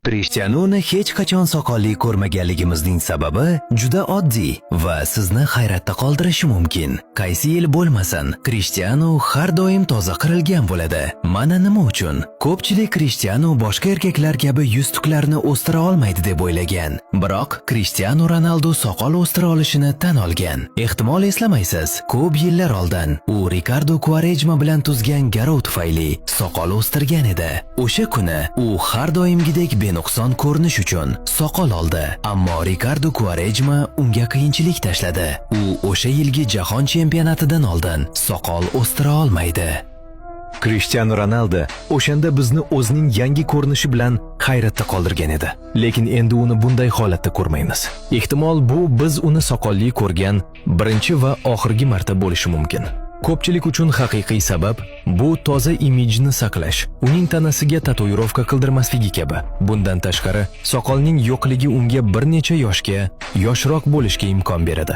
Krishtianuni hech qachon soqolli ko'rmaganligimizning sababi juda oddiy va sizni hayratda qoldirishi mumkin. Qaysi yil bo'lmasin, Krishtianu har doim toza qirilgan bo'ladi. Mana nima uchun? Ko'pchilik Krishtianu boshqa erkaklar kabi yuz tuklarini o'stira olmaydi deb o'ylagan. Biroq Krishtianu Ronaldu soqol o'stira olishini tan olgan. Ehtimol eslamaysiz, ko'p yillar oldin u Ricardo Quaresma bilan tuzgan garov tufayli soqol o'stirgan edi. O'sha kuni u har doimgidek benuqson ko'rinish uchun soqol oldi, ammo Ricardo Quaresma unga qiyinchilik tashladi. U o'sha yilgi jahon chempionatidan oldin soqol o'stira olmaydi. Krishtianu Ronaldu o'shanda bizni o'zining yangi ko'rinishi bilan hayratda qoldirgan edi. Lekin endi uni bunday holatda ko'rmaymiz. Ehtimol bu biz uni soqolli ko'rgan birinchi va oxirgi marta bo'lishi mumkin. Ko'pchilik uchun haqiqiy sabab bu toza imijni saqlash, uning tanasiga tatuirovka qildirmasligi kabi. Bundan tashqari, soqolning yo'qligi unga bir necha yoshga yoshroq bo'lishga imkon beradi.